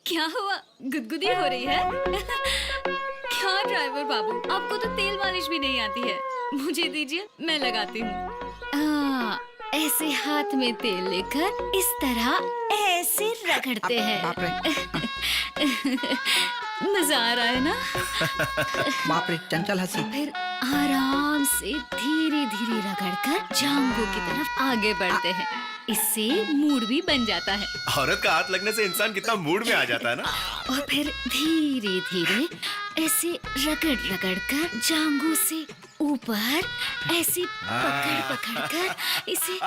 क्या हुआ? गुदगुदी हो रही है? क्या ड्राइवर बाबू, आपको तो तेल मालिश भी नहीं आती है। मुझे दीजिए, मैं लगाती हूँ। ऐसे हाथ में तेल लेकर इस तरह ऐसे रगड़ते हैं। बाप रे। मजा आ रहा है ना? बाप रे, चंचल हंसी। फिर आराम से धीरे धीरे रगड़कर जांघों की तरफ आगे बढ़ते हैं। इससे मूड भी बन जाता है। औरत का हाथ लगने से इंसान कितना मूड में आ जाता है ना। और फिर धीरे धीरे ऐसे रगड़ रगड़ कर जांघों से ऊपर ऐसे पकड़ पकड़ कर इसे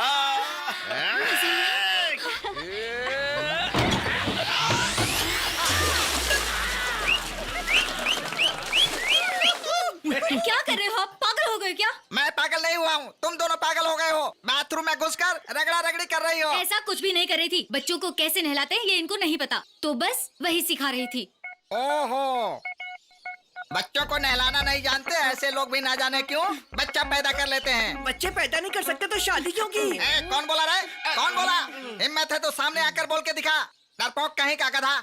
क्या कर रहे हो आप? पागल हो गए क्या? मैं पागल नहीं हुआ हूँ, तुम दोनों पागल हो गए हो। बाथरूम में घुसकर रगड़ा रगड़ी कर रही हो। ऐसा कुछ भी नहीं कर रही थी। बच्चों को कैसे नहलाते हैं ये इनको नहीं पता, तो बस वही सिखा रही थी। ओहो, बच्चों को नहलाना नहीं जानते ऐसे लोग भी ना जाने क्यों बच्चा पैदा कर लेते हैं। बच्चे पैदा नहीं कर सकते तो शादी क्यों की? कौन बोला रे? कौन बोला? हिम्मत है तो सामने आकर बोल के दिखा, डरपोक कहीं का गधा।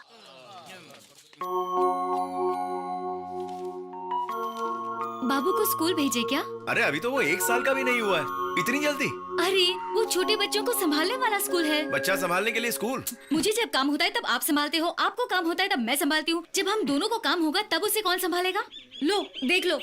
बाबू को स्कूल भेजे क्या? अरे अभी तो वो 1 साल का भी नहीं हुआ है, इतनी जल्दी? अरे वो छोटे बच्चों को संभालने वाला स्कूल है। बच्चा संभालने के लिए स्कूल? मुझे जब काम होता है तब आप संभालते हो, आपको काम होता है तब मैं संभालती हूँ। जब हम दोनों को काम होगा तब उसे कौन संभालेगा? लो देख लो,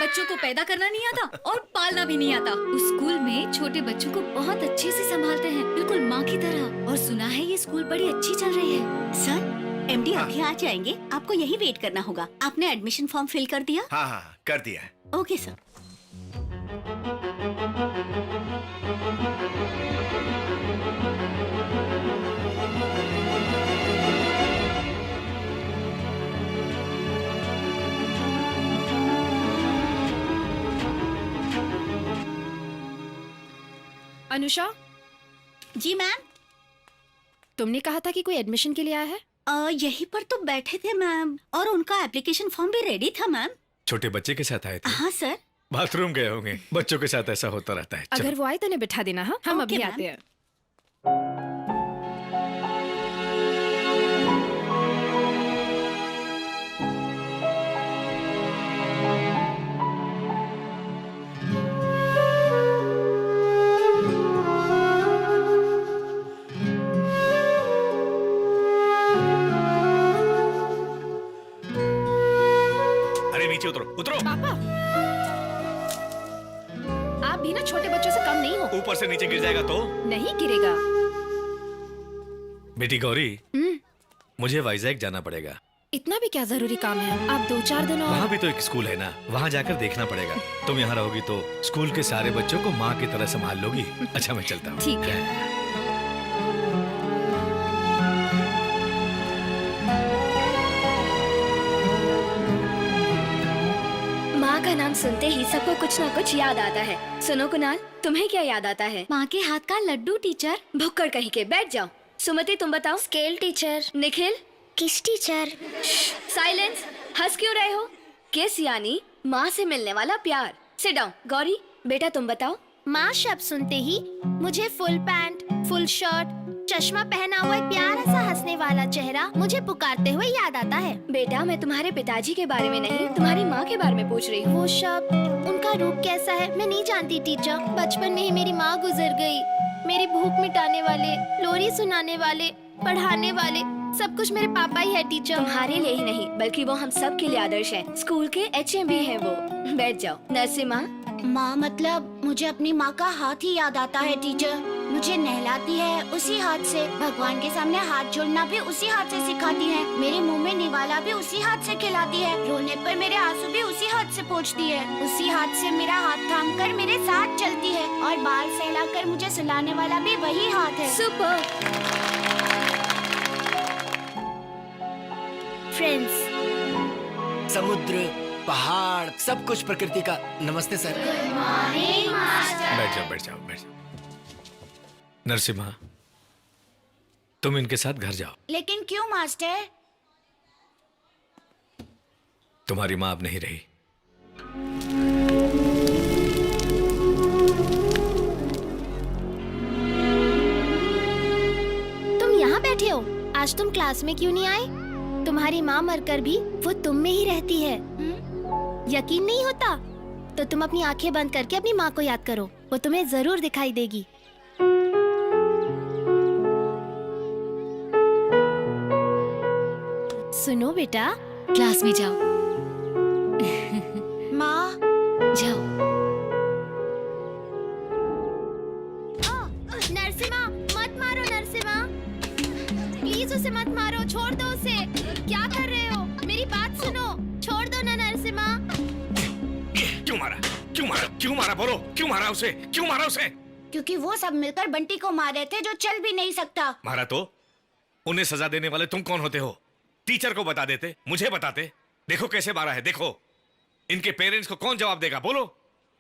बच्चों को पैदा करना नहीं आता और पालना भी नहीं आता। उस स्कूल में छोटे बच्चों को बहुत अच्छे से संभालते हैं, बिल्कुल माँ की तरह। और सुना है ये स्कूल बड़ी अच्छी चल रही है। सर, एमडी अभी आ जाएंगे, आपको यही वेट करना होगा। आपने एडमिशन फॉर्म फिल कर दिया? हाँ हाँ कर दिया है। Okay sir. अनुषा, जी मैम। तुमने कहा था कि कोई एडमिशन के लिए आया है? यहीं पर तो बैठे थे मैम, और उनका एप्लीकेशन फॉर्म भी रेडी था मैम। छोटे बच्चे के साथ आए थे? हाँ सर। बाथरूम गए होंगे, बच्चों के साथ ऐसा होता रहता है। अगर वो आए तो उन्हें बिठा देना। हाँ, हम ओके, अभी मैम। आते हैं। अरे नीचे उतरो उतरो। पापा, आप भी ना छोटे बच्चों से कम नहीं हो। ऊपर से नीचे गिर जाएगा तो? नहीं गिरेगा। बेटी गौरी, मुझे वाइजैक जाना पड़ेगा। इतना भी क्या जरूरी काम है? आप 2-4 दिन और। वहाँ भी तो एक स्कूल है ना, वहाँ जाकर देखना पड़ेगा। तुम यहाँ रहोगी तो स्कूल के सारे बच्चों को माँ की तरह संभाल लोगी। अच्छा मैं चलता हूँ। ठीक है। माँ का नाम सुनते ही सबको कुछ ना कुछ याद आता है। सुनो कुणाल, तुम्हें क्या याद आता है? माँ के हाथ का लड्डू टीचर। भुक्कड़ कहीं के, बैठ जाओ। सुमति तुम बताओ। Scale teacher. निखिल? किस टीचर? साइलेंस, हंस क्यों रहे हो? किस यानी माँ से मिलने वाला प्यार। Sit down. गौरी बेटा तुम बताओ। माँ शब्द सुनते ही मुझे फुल पैंट, फुल शर्ट, चश्मा पहना हुआ एक प्यारा सा हंसने वाला चेहरा मुझे पुकारते हुए याद आता है। बेटा मैं तुम्हारे पिताजी के बारे में नहीं, तुम्हारी माँ के बारे में पूछ रही हूँ। वो शब्द, उनका रूप कैसा है मैं नहीं जानती टीचर। बचपन में ही मेरी माँ गुजर गई। मेरी भूख मिटाने वाले, लोरी सुनाने वाले, पढ़ाने वाले सब कुछ मेरे पापा ही है टीचर। तुम्हारे लिए ही नहीं बल्कि वो हम सब के लिए आदर्श है। स्कूल के HM भी है वो। बैठ जाओ। नरसिम्हा? माँ मतलब मुझे अपनी माँ का हाथ ही याद आता है टीचर। मुझे नहलाती है उसी हाथ से, भगवान के सामने हाथ जोड़ना भी उसी हाथ से सिखाती है, मेरे मुंह में निवाला भी उसी हाथ से खिलाती है, रोने पर मेरे आंसू भी उसी हाथ से पोंछती है, उसी हाथ से मेरा हाथ थाम कर मेरे साथ चलती है, और बाल सहलाकर मुझे सुलाने वाला भी वही हाथ है। सुपर। फ्रेंड्स, समुद्र, पहाड़, सब कुछ प्रकृति का। नमस्ते सर। बैठ जाओ बैठ जाओ बैठ जाओ। नरसिम्हा, तुम इनके साथ घर जाओ। लेकिन क्यों मास्टर? तुम्हारी माँ अब नहीं रही। आज तुम क्लास में क्यों नहीं आए? तुम्हारी माँ मरकर भी वो तुम में ही रहती है। यकीन नहीं होता? तो तुम अपनी आंखें बंद करके अपनी माँ को याद करो, वो तुम्हें जरूर दिखाई देगी। सुनो बेटा, क्लास में जाओ, माँ। जाओ। नरसिम्हा, मत मारो नरसिम्हा, प्लीज उसे मत मारो, छोड़ दो उसे। क्या कर रहे हो? मेरी बात सुनो, छोड़ दो ना नरसिम्हा। क्यों मारा? क्यों मारा? क्यों मारा? बोलो, क्यों मारा उसे? क्यों मारा उसे? क्योंकि वो सब मिलकर बंटी को मार रहे थे जो चल भी नहीं सकता। मारा तो? उन्हें सजा देने वाले तुम कौन होते हो? टीचर को बता देते, मुझे बताते। देखो कैसे मारा है, देखो। इनके पेरेंट्स को कौन जवाब देगा? बोलो।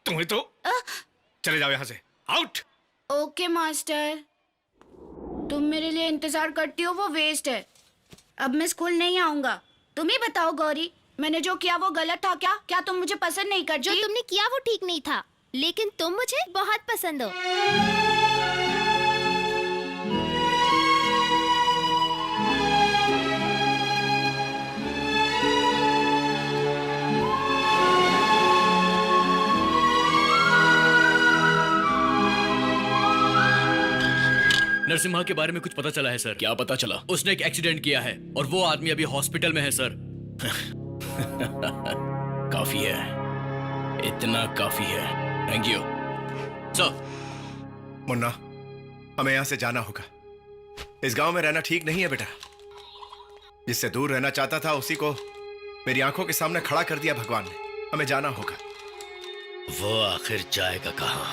तुम्हें तो चले जाओ यहाँ से, आउट। ओके मास्टर, तुम मेरे लिए इंतजार करती हो वो वेस्ट है। अब मैं स्कूल नहीं आऊंगा। तुम ही बताओ गौरी, मैंने जो किया वो गलत था क्या? क्या तुम मुझे पसंद नहीं करती? जो तुमने किया वो ठीक नहीं था, लेकिन तुम मुझे बहुत पसंद हो। नरसिम्हा के बारे में कुछ पता चला है सर? क्या पता चला? उसने एक एक्सीडेंट किया है और वो आदमी अभी हॉस्पिटल में है सर। काफी है, इतना काफी है। Thank you sir. मुन्ना, हमें यहाँ से जाना होगा। इस गांव में रहना ठीक नहीं है बेटा। जिससे दूर रहना चाहता था उसी को मेरी आंखों के सामने खड़ा कर दिया भगवान ने। हमें जाना होगा। वो आखिर जाएगा कहाँ?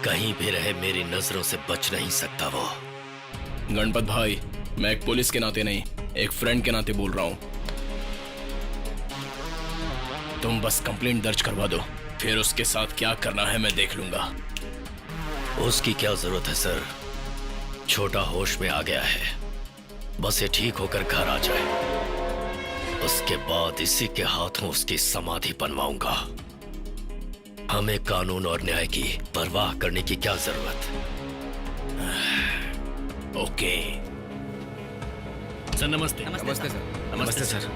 कहीं भी रहे मेरी नजरों से बच नहीं सकता वो। गणपत भाई, मैं एक पुलिस के नाते नहीं, एक फ्रेंड के नाते बोल रहा हूँ। तुम बस कंप्लेंट दर्ज करवा दो, फिर उसके साथ क्या करना है मैं देख लूंगा। उसकी क्या जरूरत है सर? छोटा होश में आ गया है, बस ये ठीक होकर घर आ जाए। उसके बाद इसी के हाथों उसकी समाधि बनवाऊंगा। हमें कानून और न्याय की परवाह करने की क्या जरूरत? Okay sir. नमस्ते। नमस्ते सर। नमस्ते सर।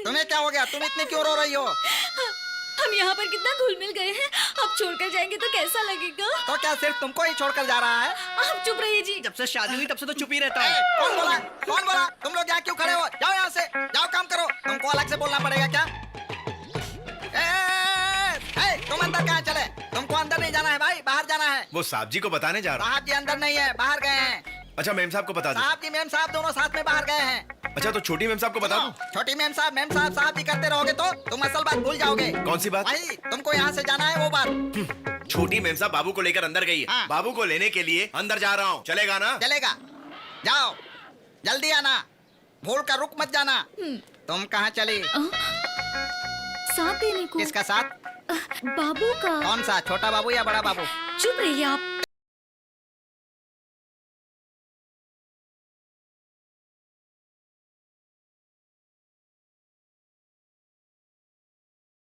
तुम्हें क्या हो गया? तुम इतनी क्यों रो रही हो? हम यहाँ पर कितना घुल मिल गए हैं, अब छोड़कर जाएंगे तो कैसा लगेगा? तो क्या सिर्फ तुमको ही छोड़कर जा रहा है? आप चुप रहिए जी। जब से शादी हुई तब से तो चुप ही रहता है। कौन बोला? कौन बोला? तुम लोग यहाँ क्यों खड़े हो? जाओ यहाँ से, जाओ काम करो। तुमको अलग से बोलना पड़ेगा क्या? तुम अंदर कहाँ चले? तुमको अंदर नहीं जाना है भाई, बाहर जाना है। वो साहब जी को बताने जा रहा। साहब जी अंदर नहीं है, बाहर गए हैं। अच्छा, मेम साहब को बता दो। साहब जी मेम साहब दोनों साथ में बाहर गए हैं। अच्छा, तो छोटी मेम साहब को बता दूं? छोटी मेम साहब साहब जी करते रहोगे तो तुम असल बात भूल जाओगे। कौन सी बात? भाई तुमको यहाँ से जाना है वो बात। छोटी मेम साहब बाबू को लेकर अंदर गई है। हाँ। बाबू को लेने के लिए अंदर जा रहा हूँ। चलेगा ना? चलेगा, जाओ जल्दी आना, भूल कर रुक मत जाना। तुम कहाँ चली? साथ देने को। किसका साथ? बाबू का। कौन सा, छोटा बाबू या बड़ा बाबू? चुप रहिए आप।